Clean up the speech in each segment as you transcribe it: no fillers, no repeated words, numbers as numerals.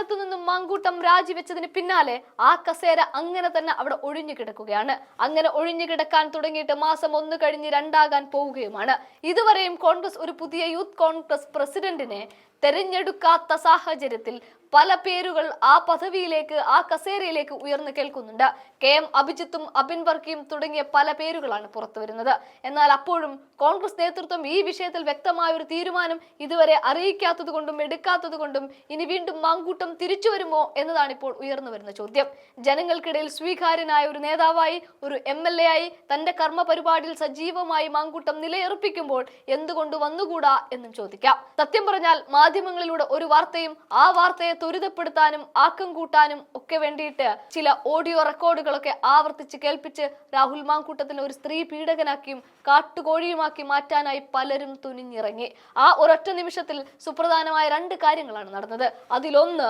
സ്ഥാനത്തു നിന്നും മാങ്കൂട്ടം രാജിവെച്ചതിന് പിന്നാലെ ആ കസേര അങ്ങനെ തന്നെ അവിടെ ഒഴിഞ്ഞു കിടക്കുകയാണ്. അങ്ങനെ ഒഴിഞ്ഞു കിടക്കാൻ തുടങ്ങിയിട്ട് മാസം 1 കഴിഞ്ഞ് 2 ആകാൻ പോവുകയുമാണ്. ഇതുവരെയും കോൺഗ്രസ് ഒരു പുതിയ യൂത്ത് കോൺഗ്രസ് പ്രസിഡന്റിനെ തെരഞ്ഞെടുക്കാത്ത സാഹചര്യത്തിൽ പല പേരുകൾ ആ പദവിയിലേക്ക്, ആ കസേരയിലേക്ക് ഉയർന്നു കേൾക്കുന്നുണ്ട്. KM അഭിജിത്തും അബിൻ വർക്കിയും തുടങ്ങിയ പല പേരുകളാണ് പുറത്തു വരുന്നത്. എന്നാൽ അപ്പോഴും കോൺഗ്രസ് നേതൃത്വം ഈ വിഷയത്തിൽ വ്യക്തമായ ഒരു തീരുമാനം ഇതുവരെ അറിയിക്കാത്തത് കൊണ്ടും എടുക്കാത്തത് കൊണ്ടും ഇനി വീണ്ടും മാങ്കൂട്ടം തിരിച്ചു വരുമോ എന്നതാണ് ഇപ്പോൾ ഉയർന്നു വരുന്ന ചോദ്യം. ജനങ്ങൾക്കിടയിൽ സ്വീകാര്യനായ ഒരു നേതാവായി, ഒരു MLA ആയി തന്റെ കർമ്മ പരിപാടിയിൽ സജീവമായി മാങ്കൂട്ടം നിലയുറപ്പിക്കുമ്പോൾ എന്തുകൊണ്ട് വന്നുകൂടാ എന്നും ചോദിക്കാം. സത്യം പറഞ്ഞാൽ മാധ്യമങ്ങളിലൂടെ ഒരു വാർത്തയും ആ വാർത്തയെ ത്വരിതപ്പെടുത്താനും ആക്കം കൂട്ടാനും ഒക്കെ വേണ്ടിയിട്ട് ചില ഓഡിയോ റെക്കോർഡുകളൊക്കെ ആവർത്തിച്ച് കേൾപ്പിച്ച് രാഹുൽ മാങ്കൂട്ടത്തിനെ ഒരു സ്ത്രീ പീഡകനാക്കിയും കാട്ടുകോഴിയുമാക്കി മാറ്റാനായി പലരും തുനിഞ്ഞിറങ്ങി. ആ ഒരൊറ്റ നിമിഷത്തിൽ സുപ്രധാനമായ 2 കാര്യങ്ങളാണ് നടന്നത്. അതിലൊന്ന്,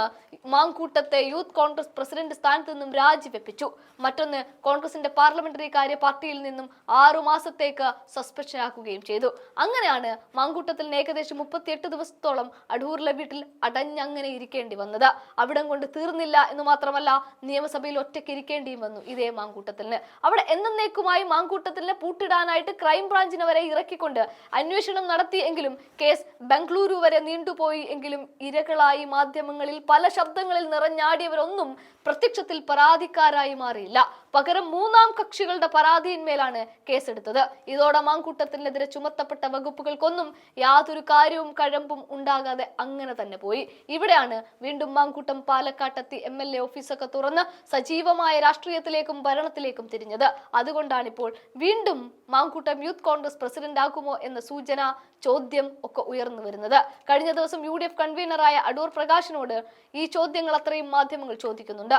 മാങ്കൂട്ടത്തെ യൂത്ത് കോൺഗ്രസ് പ്രസിഡന്റ് സ്ഥാനത്ത് നിന്നും രാജിവെപ്പിച്ചു. മറ്റൊന്ന്, കോൺഗ്രസിന്റെ പാർലമെന്ററി കാര്യ പാർട്ടിയിൽ നിന്നും 6 മാസത്തേക്ക് സസ്പെൻഷൻ ആക്കുകയും ചെയ്തു. അങ്ങനെയാണ് മാങ്കൂട്ടത്തിൽ ഏകദേശം 38 ദിവസത്തോളം അടൂരിലെ വീട്ടിൽ അടഞ്ഞങ്ങനെ ഇരിക്കേണ്ടി വന്നത്. അവിടം കൊണ്ട് തീർന്നില്ല എന്ന് മാത്രമല്ല, നിയമസഭയിൽ ഒറ്റയ്ക്ക് ഇരിക്കേണ്ടിയും വന്നു ഇതേ മാങ്കൂട്ടത്തിന്. അവിടെ എന്നേക്കുമായി മാങ്കൂട്ടത്തിനെ പൂട്ടിടാനായിട്ട് ക്രൈംബ്രാഞ്ചിനെ വരെ ഇറക്കിക്കൊണ്ട് അന്വേഷണം നടത്തി എങ്കിലും കേസ് ബംഗളൂരു വരെ നീണ്ടുപോയി എങ്കിലും ഇരകളായി മാധ്യമങ്ങളിൽ പല ശബ്ദങ്ങളിൽ നിറഞ്ഞാടിയവരൊന്നും പ്രത്യക്ഷത്തിൽ പരാതിക്കാരായി മാറിയില്ല. പകരം 3ാം കക്ഷികളുടെ പരാതിയിന്മേലാണ് കേസെടുത്തത്. ഇതോടെ മാങ്കൂട്ടത്തിനെതിരെ ചുമത്തപ്പെട്ട വകുപ്പുകൾക്കൊന്നും യാതൊരു കാര്യവും കഴമ്പും ഉണ്ടാകാതെ അങ്ങനെ തന്നെ പോയി. ഇവിടെയാണ് വീണ്ടും മാങ്കൂട്ടം പാലക്കാട്ടെത്തി MLA ഓഫീസൊക്കെ തുറന്ന് സജീവമായ രാഷ്ട്രീയത്തിലേക്കും ഭരണത്തിലേക്കും തിരിഞ്ഞത്. അതുകൊണ്ടാണ് ഇപ്പോൾ വീണ്ടും മാങ്കൂട്ടം യൂത്ത് കോൺഗ്രസ് പ്രസിഡന്റ് ആകുമോ എന്ന സൂചന, ചോദ്യം ഒക്കെ ഉയർന്നു വരുന്നത്. കഴിഞ്ഞ ദിവസം UDF കൺവീനറായ അടൂർ പ്രകാശിനോട് ഈ ചോദ്യങ്ങൾ അത്രയും മാധ്യമങ്ങൾ ചോദിക്കുന്നുണ്ട്.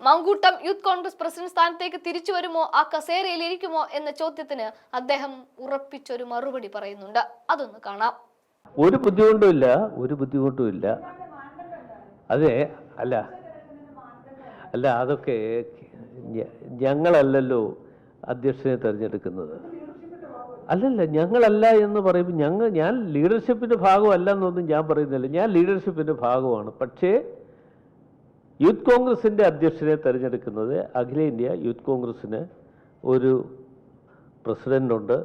മാങ്കൂട്ടം യൂത്ത് കോൺഗ്രസ് പ്രസിഡന്റ് സ്ഥാനത്തേക്ക് തിരിച്ചു വരുമോ, ആ കസേരയിൽ ഇരിക്കുമോ എന്ന ചോദ്യത്തിന് അദ്ദേഹം ഉറപ്പിച്ചൊരു മറുപടി പറയുന്നുണ്ട്. അതൊന്ന് കാണാം. ഒരു ബുദ്ധിമുട്ടുമില്ല. അതെ, അല്ല അതൊക്കെ ഞങ്ങളല്ലല്ലോ അധ്യക്ഷനെ തിരഞ്ഞെടുക്കുന്നത്. അല്ലല്ല, ഞങ്ങളല്ല എന്ന് പറയുമ്പോൾ ഞാൻ ലീഡർഷിപ്പിൻ്റെ ഭാഗമല്ല എന്നൊന്നും ഞാൻ പറയുന്നില്ല. ഞാൻ ലീഡർഷിപ്പിൻ്റെ ഭാഗമാണ്. പക്ഷേ യൂത്ത് കോൺഗ്രസിൻ്റെ അധ്യക്ഷനെ തിരഞ്ഞെടുക്കുന്നത് അഖിലേന്ത്യാ യൂത്ത് കോൺഗ്രസ്സിന് ഒരു പ്രസിഡൻ്റുണ്ട്.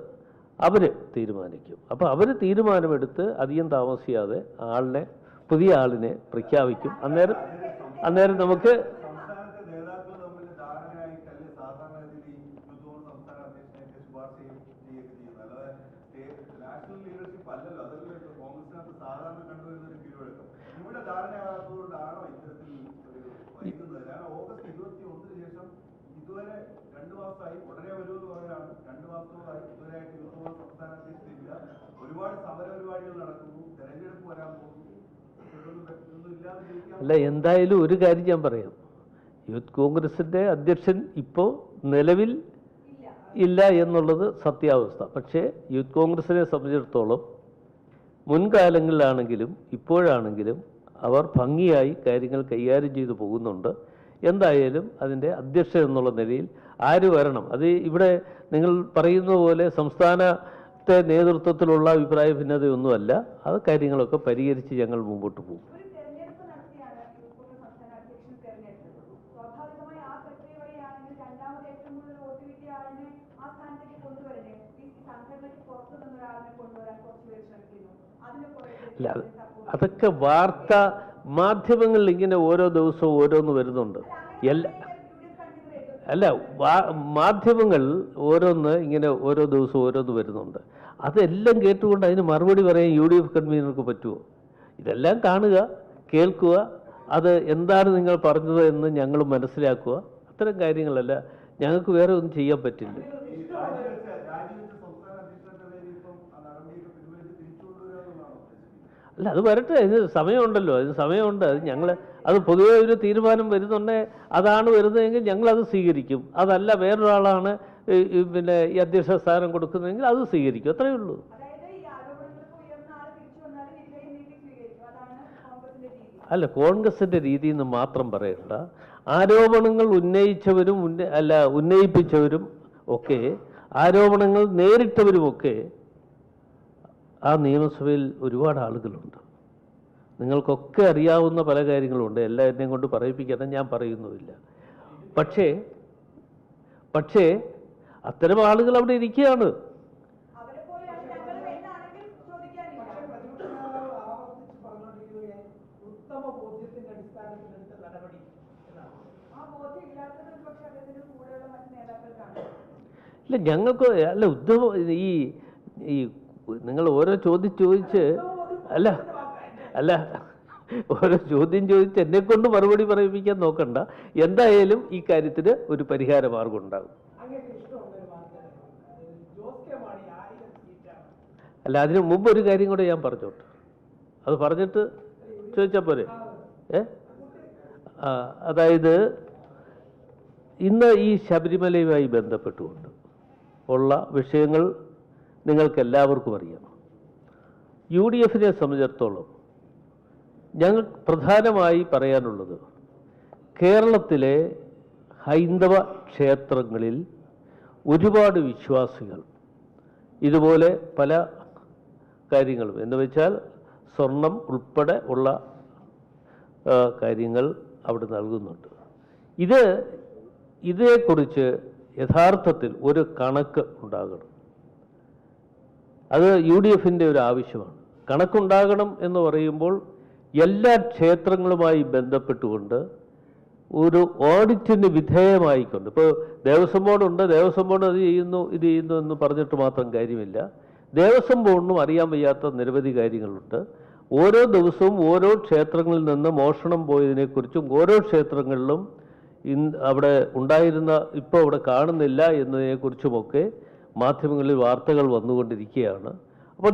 അവർ തീരുമാനിക്കും. അപ്പോൾ അവർ തീരുമാനമെടുത്ത് അധികം താമസിയാതെ പുതിയ ആളിനെ പ്രഖ്യാപിക്കും. അന്നേരം നമുക്ക് ഇതുവരെ 2 മാസമായി ഉടനെ വരുമെന്ന് പറഞ്ഞാണ്. 2 മാസത്തോളായി ഇതുവരെയായിട്ട് യൂത്ത് സംസ്ഥാന അധ്യക്ഷനില്ല. ഒരുപാട് സമര പരിപാടികൾ നടക്കുന്നു, തെരഞ്ഞെടുപ്പ് വരാൻ പോകുന്നു. അല്ല, എന്തായാലും ഒരു കാര്യം ഞാൻ പറയാം. യൂത്ത് കോൺഗ്രസിൻ്റെ അധ്യക്ഷൻ ഇപ്പോൾ നിലവിൽ ഇല്ല എന്നുള്ളത് സത്യാവസ്ഥ. പക്ഷേ യൂത്ത് കോൺഗ്രസിനെ സംബന്ധിച്ചിടത്തോളം മുൻകാലങ്ങളിലാണെങ്കിലും ഇപ്പോഴാണെങ്കിലും അവർ ഭംഗിയായി കാര്യങ്ങൾ കൈകാര്യം ചെയ്തു പോകുന്നുണ്ട്. എന്തായാലും അതിൻ്റെ അധ്യക്ഷൻ എന്നുള്ള നിലയിൽ ആര് വരണം, അത് ഇവിടെ നിങ്ങൾ പറയുന്ന പോലെ സംസ്ഥാനത്തെ നേതൃത്വത്തിലുള്ള അഭിപ്രായ ഭിന്നതയൊന്നുമല്ല. അത് കാര്യങ്ങളൊക്കെ പരിഹരിച്ച് ഞങ്ങൾ മുമ്പോട്ട് പോകും. അല്ല, അതൊക്കെ വാർത്ത മാധ്യമങ്ങളിൽ ഇങ്ങനെ ഓരോ ദിവസവും ഓരോന്ന് വരുന്നുണ്ട്. മാധ്യമങ്ങൾ ഓരോന്ന് ഇങ്ങനെ ഓരോ ദിവസവും ഓരോന്ന് വരുന്നുണ്ട്. അതെല്ലാം കേട്ടുകൊണ്ട് അതിന് മറുപടി പറയാൻ UDF കൺവീനർക്ക് പറ്റുമോ? ഇതെല്ലാം കാണുക, കേൾക്കുക, അത് എന്താണ് നിങ്ങൾ പറഞ്ഞത് എന്ന് ഞങ്ങൾ മനസ്സിലാക്കുക. അത്തരം കാര്യങ്ങളല്ല, ഞങ്ങൾക്ക് വേറെ ഒന്നും ചെയ്യാൻ പറ്റില്ല. അല്ല, അത് വരട്ടെ, അതിന് സമയമുണ്ടല്ലോ, അതിന് സമയമുണ്ട്. അത് പൊതുവെ ഒരു തീരുമാനം വരുന്നുണ്ടെങ്കിൽ അതാണ് വരുന്നതെങ്കിൽ ഞങ്ങളത് സ്വീകരിക്കും. അതല്ല വേറൊരാളാണ് പിന്നെ ഈ അധ്യക്ഷ സ്ഥാനം കൊടുക്കുന്നതെങ്കിൽ അത് സ്വീകരിക്കും. അത്രയേ ഉള്ളൂ. അല്ല, കോൺഗ്രസിൻ്റെ രീതി എന്ന് മാത്രം പറയണ്ട. ആരോപണങ്ങൾ ഉന്നയിപ്പിച്ചവരും ഒക്കെ, ആരോപണങ്ങൾ നേരിട്ടവരുമൊക്കെ ആ നിയമസഭയിൽ ഒരുപാട് ആളുകളുണ്ട്. നിങ്ങൾക്കൊക്കെ അറിയാവുന്ന പല കാര്യങ്ങളുണ്ട്. എല്ലാം എന്നെയും കൊണ്ട് പറയിപ്പിക്കാൻ ഞാൻ പറയുന്നുമില്ല. പക്ഷേ അത്തരം ആളുകൾ അവിടെ ഇരിക്കുകയാണ്. ഇല്ല, ഞങ്ങൾക്ക് അല്ല ഈ നിങ്ങൾ ഓരോ ചോദ്യം ചോദിച്ച് അല്ല ഓരോ ചോദ്യം ചോദിച്ച് എന്നെ കൊണ്ട് മറുപടി പറയിപ്പിക്കാൻ നോക്കണ്ട. എന്തായാലും ഈ കാര്യത്തിന് ഒരു പരിഹാര മാർഗം ഉണ്ടാകും. അല്ല, അതിന് മുമ്പ് ഒരു കാര്യം കൂടെ ഞാൻ പറഞ്ഞോട്ടെ. അത് പറഞ്ഞിട്ട് ചോദിച്ചാൽ പോരെ? അതായത് ഇന്ന് ഈ ശബരിമലയുമായി ബന്ധപ്പെട്ടുകൊണ്ട് ഉള്ള വിഷയങ്ങൾ നിങ്ങൾക്കെല്ലാവർക്കും അറിയാം. UDF-നെ സംബന്ധിച്ചിടത്തോളം ഞങ്ങൾ പ്രധാനമായി പറയാനുള്ളത്, കേരളത്തിലെ ഹൈന്ദവ ക്ഷേത്രങ്ങളിൽ ഒരുപാട് വിശ്വാസികൾ ഇതുപോലെ പല കാര്യങ്ങളും എന്ന് വെച്ചാൽ സ്വർണം ഉൾപ്പെടെ ഉള്ള കാര്യങ്ങൾ അവിടെ നൽകുന്നുണ്ട്. ഇതേക്കുറിച്ച് യഥാർത്ഥത്തിൽ ഒരു കണക്ക് ഉണ്ടാകണം. അത് UDF-ന്റെ ഒരു ആവശ്യമാണ്. കണക്കുണ്ടാകണം എന്ന് പറയുമ്പോൾ എല്ലാ ക്ഷേത്രങ്ങളുമായി ബന്ധപ്പെട്ടുകൊണ്ട് ഒരു ഓഡിറ്റിന് വിധേയമായിക്കൊണ്ട്, ഇപ്പോൾ ദേവസ്വം ബോർഡുണ്ട്, ദേവസ്വം ബോർഡ് അത് ചെയ്യുന്നു ഇത് ചെയ്യുന്നു എന്ന് പറഞ്ഞിട്ട് മാത്രം കാര്യമില്ല. ദേവസ്വം ബോർഡിനും അറിയാൻ വയ്യാത്ത നിരവധി കാര്യങ്ങളുണ്ട്. ഓരോ ദിവസവും ഓരോ ക്ഷേത്രങ്ങളിൽ നിന്ന് മോഷണം പോയതിനെക്കുറിച്ചും ഓരോ ക്ഷേത്രങ്ങളിലും അവിടെ ഉണ്ടായിരുന്ന ഇപ്പോൾ അവിടെ കാണുന്നില്ല എന്നതിനെക്കുറിച്ചുമൊക്കെ മാധ്യമങ്ങളിൽ വാർത്തകൾ വന്നുകൊണ്ടിരിക്കുകയാണ്. അപ്പോൾ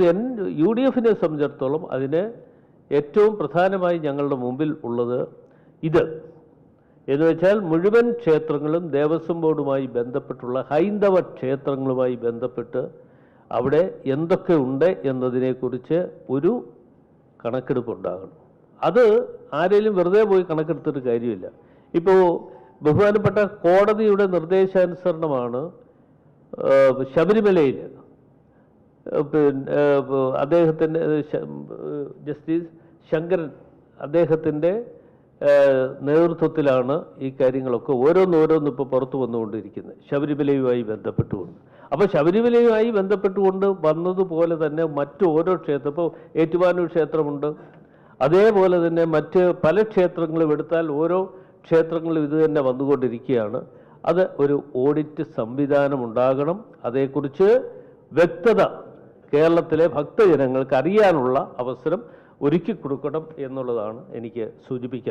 UDF-നെ സംബന്ധിച്ചിടത്തോളം അതിന് ഏറ്റവും പ്രധാനമായി ഞങ്ങളുടെ മുമ്പിൽ ഉള്ളത് എന്ന് വെച്ചാൽ മുഴുവൻ ക്ഷേത്രങ്ങളും ദേവസ്വം ബോർഡുമായി ബന്ധപ്പെട്ടുള്ള ഹൈന്ദവ ക്ഷേത്രങ്ങളുമായി ബന്ധപ്പെട്ട് അവിടെ എന്തൊക്കെ ഉണ്ട് എന്നതിനെക്കുറിച്ച് ഒരു കണക്കെടുപ്പ് ഉണ്ടാകണം. അത് ആരെങ്കിലും വെറുതെ പോയി കണക്കെടുത്തിട്ട് കാര്യമില്ല. ഇപ്പോൾ ബഹുമാനപ്പെട്ട കോടതിയുടെ നിർദ്ദേശാനുസരണമാണ് ശബരിമലയിൽ അദ്ദേഹത്തിൻ്റെ ജസ്റ്റിസ് ശങ്കരൻ അദ്ദേഹത്തിൻ്റെ നേതൃത്വത്തിലാണ് ഈ കാര്യങ്ങളൊക്കെ ഓരോന്നോരോന്ന് ഇപ്പോൾ പുറത്തു വന്നുകൊണ്ടിരിക്കുന്നത് ശബരിമലയുമായി ബന്ധപ്പെട്ടുകൊണ്ട്. അപ്പോൾ ശബരിമലയുമായി ബന്ധപ്പെട്ടുകൊണ്ട് വന്നതുപോലെ തന്നെ മറ്റു ഓരോ ക്ഷേത്രം, ഇപ്പോൾ ഏറ്റുമാനൂർ ക്ഷേത്രമുണ്ട്, അതേപോലെ തന്നെ മറ്റ് പല ക്ഷേത്രങ്ങളും എടുത്താൽ ഓരോ ക്ഷേത്രങ്ങളും ഇത് തന്നെ വന്നുകൊണ്ടിരിക്കുകയാണ്. അത് ഒരു ഓഡിറ്റ് സംവിധാനം ഉണ്ടാകണം. അതേക്കുറിച്ച് വ്യക്തത കേരളത്തിലെ ഭക്തജനങ്ങൾക്ക് അറിയാനുള്ള അവസരം ഒരുക്കി കൊടുക്കണം എന്നുള്ളതാണ് എനിക്ക് സൂചിപ്പിക്കാൻ